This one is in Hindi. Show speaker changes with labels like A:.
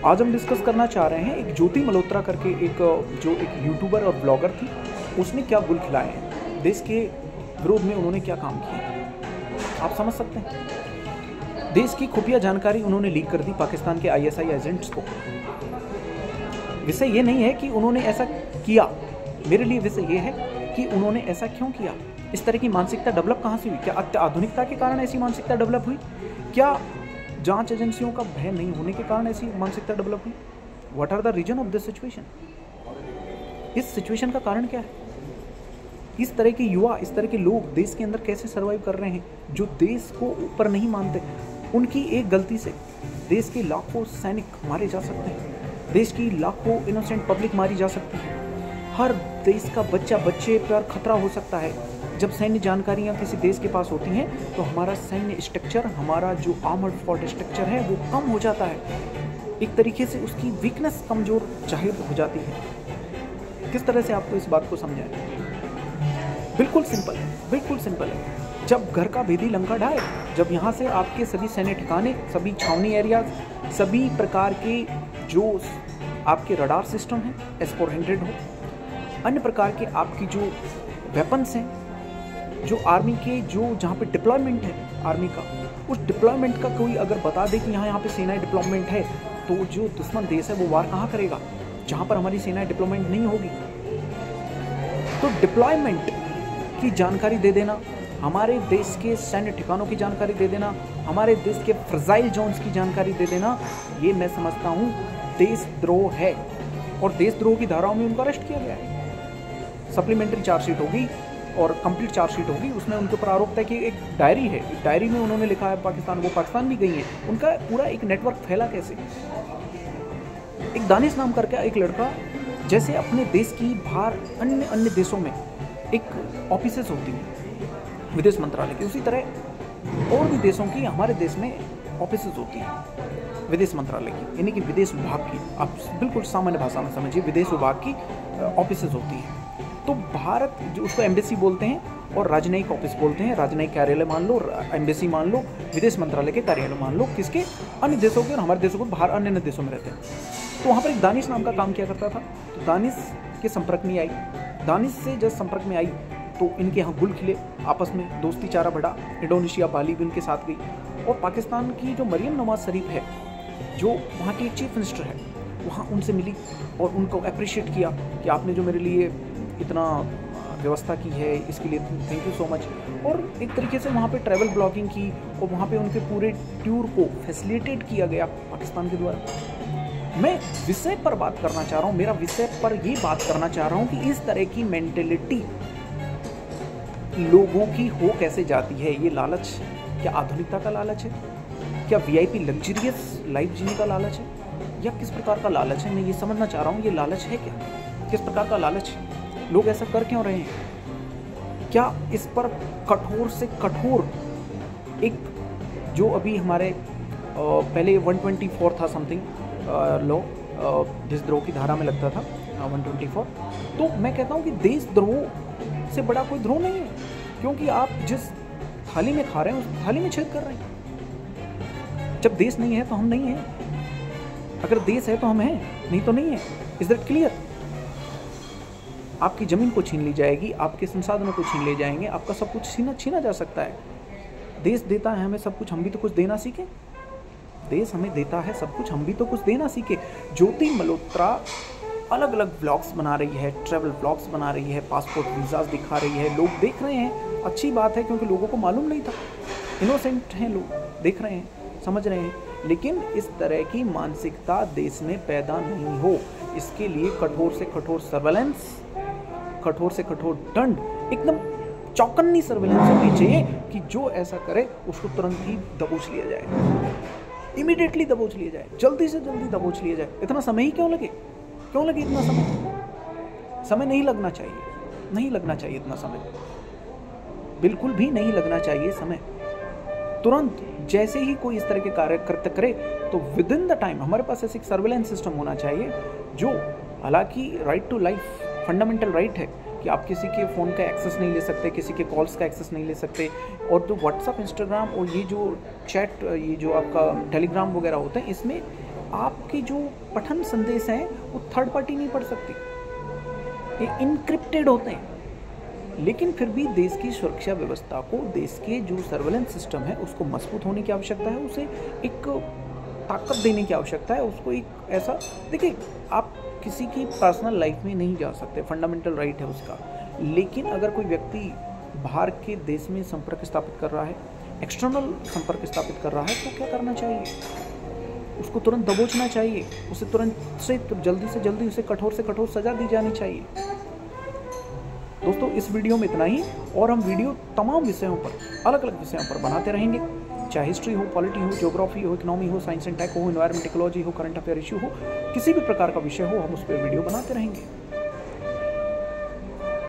A: आज हम डिस्कस करना चाह रहे हैं एक ज्योति मल्होत्रा करके एक यूट्यूबर और ब्लॉगर थी। उसने क्या गुल खिलाए हैं, देश के विरोध में उन्होंने क्या काम किए, आप समझ सकते हैं। देश की खुफिया जानकारी उन्होंने लीक कर दी पाकिस्तान के ISI एजेंट्स को। विषय ये नहीं है कि उन्होंने ऐसा किया, मेरे लिए विषय ये है कि उन्होंने ऐसा क्यों किया। इस तरह की मानसिकता डेवलप कहाँ से हुई? क्या आधुनिकता के कारण ऐसी मानसिकता डेवलप हुई? क्या जांच एजेंसियों का भय नहीं होने के कारण ऐसी मानसिकता डेवलप हुई? What are the reason of this situation? इस सिचुएशन का कारण क्या है? इस तरह के युवा, इस तरह के लोग देश के अंदर कैसे सर्वाइव कर रहे हैं, जो देश को ऊपर नहीं मानते। उनकी एक गलती से देश के लाखों सैनिक मारे जा सकते हैं, देश की लाखों इनोसेंट पब्लिक मारी जा सकती है, हर देश का बच्चे पर खतरा हो सकता है। जब सैन्य जानकारियाँ किसी देश के पास होती हैं तो हमारा सैन्य स्ट्रक्चर, हमारा जो आर्मर्ड फोर्स स्ट्रक्चर है वो कम हो जाता है। एक तरीके से उसकी वीकनेस कमज़ोर जाहिर हो जाती है। किस तरह से आपको इस बात को समझाएं? बिल्कुल सिंपल है, बिल्कुल सिंपल है। जब घर का भेदी लंका ढाए, जब यहाँ से आपके सभी सैन्य ठिकाने, सभी छावनी एरियाज, सभी प्रकार के जो आपके रडार सिस्टम हैं, S-400 हो, अन्य प्रकार के आपकी जो वेपन्स हैं, जो आर्मी के जो जहाँ पे डिप्लॉयमेंट है आर्मी का, उस डिप्लॉयमेंट का कोई अगर बता दे कि यहाँ पे सेना डिप्लॉयमेंट है, तो जो दुश्मन देश है वो वार कहाँ करेगा? जहाँ पर हमारी सेना डिप्लॉयमेंट नहीं होगी। तो डिप्लॉयमेंट की जानकारी दे देना, हमारे देश के सैन्य ठिकानों की जानकारी दे देना, हमारे देश के फ्रजाइल जोन्स की जानकारी दे देना, ये मैं समझता हूँ देशद्रोह है। और देशद्रोह की धाराओं में उनको अरेस्ट किया गया है। सप्लीमेंट्री चार्जशीट होगी और कंप्लीट चार्जशीट होगी, उसमें उनके ऊपर आरोप है कि एक डायरी है, एक डायरी में उन्होंने लिखा है पाकिस्तान, वो पाकिस्तान भी गई है। उनका पूरा एक नेटवर्क फैला कैसे? एक दानिश नाम करके एक लड़का, जैसे अपने देश की बाहर अन्य देशों में एक ऑफिसेस होती हैं विदेश मंत्रालय की, उसी तरह और भी देशों की हमारे देश में ऑफिसेस होती हैं विदेश मंत्रालय की, यानी कि विदेश विभाग की। आप बिल्कुल सामान्य भाषा में समझिए, विदेश विभाग की ऑफिसेस होती हैं। तो भारत जो उसको एम्बेसी बोलते हैं और राजनयिक ऑफिस बोलते हैं, राजनयिक कार्यालय मान लो, एम्बेसी मान लो, विदेश मंत्रालय के कार्यालय मान लो, किसके? अन्य देशों के। और हमारे देशों को बाहर अन्य देशों में रहते हैं। तो वहाँ पर एक दानिश नाम का काम किया करता था। तो दानिश के संपर्क में आई, दानिश से जब संपर्क में आई तो इनके यहाँ गुल खिले, आपस में दोस्ती चारा बढ़ा। इंडोनेशिया, बाली भी उनके साथ गई। और पाकिस्तान की जो मरियम नवाज शरीफ है, जो वहाँ की चीफ मिनिस्टर है, वहाँ उनसे मिली और उनको अप्रिशिएट किया कि आपने जो मेरे लिए इतना व्यवस्था की है, इसके लिए थैंक यू सो मच। और एक तरीके से वहाँ पे ट्रैवल ब्लॉगिंग की और वहाँ पे उनके पूरे टूर को फैसिलिटेट किया गया पाकिस्तान के द्वारा। मैं विषय पर बात करना चाह रहा हूँ, मेरा विषय पर ये बात करना चाह रहा हूँ कि इस तरह की मेंटेलिटी लोगों की हो कैसे जाती है। ये लालच क्या आधुनिकता का लालच है? क्या VIP लग्जरियस लाइफ जीने का लालच है? या किस प्रकार का लालच है? मैं ये समझना चाह रहा हूँ, ये लालच है क्या? किस प्रकार का लालच है? लोग ऐसा कर क्यों रहे हैं? क्या इस पर कठोर से कठोर एक जो अभी हमारे पहले 124 था समथिंग लॉ, देशद्रोह की धारा में लगता था 124। तो मैं कहता हूँ कि देशद्रोह से बड़ा कोई द्रोह नहीं है, क्योंकि आप जिस थाली में खा रहे हैं उस थाली में छेद कर रहे हैं। जब देश नहीं है तो हम नहीं हैं, अगर देश है तो हम हैं, नहीं तो नहीं है। Is that clear? आपकी ज़मीन को छीन ली जाएगी, आपके संसाधनों को छीन ले जाएंगे, आपका सब कुछ छीना जा सकता है। देश देता है हमें सब कुछ, हम भी तो कुछ देना सीखें। देश हमें देता है सब कुछ, हम भी तो कुछ देना सीखें। ज्योति मल्होत्रा अलग अलग व्लॉग्स बना रही है, ट्रैवल व्लॉग्स बना रही है, पासपोर्ट वीज़ाज दिखा रही है, लोग देख रहे हैं। अच्छी बात है, क्योंकि लोगों को मालूम नहीं था, इनोसेंट हैं लोग, देख रहे हैं, समझ रहे हैं। लेकिन इस तरह की मानसिकता देश में पैदा नहीं हो, इसके लिए कठोर से कठोर सर्वेलेंस, कठोर से कठोर दंड, एकदम चौकन्नी सर्वेलेंस होनी चाहिए कि जो ऐसा करे उसको तुरंत ही दबोच लिया जाए, इमीडिएटली दबोच लिया जाए, जल्दी से जल्दी दबोच लिया जाए। इतना समय ही क्यों लगे? क्यों लगे इतना समय? समय नहीं लगना चाहिए, नहीं लगना चाहिए इतना समय, बिल्कुल भी नहीं लगना चाहिए समय। तुरंत जैसे ही कोई इस तरह के कार्य करते करे तो विद इन द टाइम हमारे पास ऐसे एक सर्वेलेंस सिस्टम होना चाहिए, जो हालांकि right to life fundamental right है कि आप किसी के फ़ोन का एक्सेस नहीं ले सकते, किसी के कॉल्स का एक्सेस नहीं ले सकते। और जो व्हाट्सअप, इंस्टाग्राम और ये जो चैट, ये जो आपका टेलीग्राम वगैरह होते हैं, इसमें आपके जो पठन संदेश हैं वो थर्ड पार्टी नहीं पढ़ सकती, ये इनक्रिप्टेड होते हैं। लेकिन फिर भी देश की सुरक्षा व्यवस्था को, देश के जो सर्वेलेंस सिस्टम है उसको मजबूत होने की आवश्यकता है, उसे एक ताकत देने की आवश्यकता है, उसको एक ऐसा, देखिए आप किसी की पर्सनल लाइफ में नहीं जा सकते, फंडामेंटल राइट है उसका, लेकिन अगर कोई व्यक्ति बाहर के देश में संपर्क स्थापित कर रहा है, एक्सटर्नल संपर्क स्थापित कर रहा है, तो क्या करना चाहिए? उसको तुरंत दबोचना चाहिए, उसे तुरंत से जल्दी से जल्दी उसे कठोर से कठोर सजा दी जानी चाहिए। दोस्तों इस वीडियो में इतना ही, और हम वीडियो तमाम विषयों पर, अलग अलग विषयों पर बनाते रहेंगे, चाहे हिस्ट्री हो, पॉलिटी हो, ज्योग्राफी हो, इकोनॉमी हो, साइंस एंड टेक हो, एनवायरमेंट इकोलॉजी हो, करंट अफेयर इश्यू हो, किसी भी प्रकार का विषय हो, हम उस पर वीडियो बनाते रहेंगे।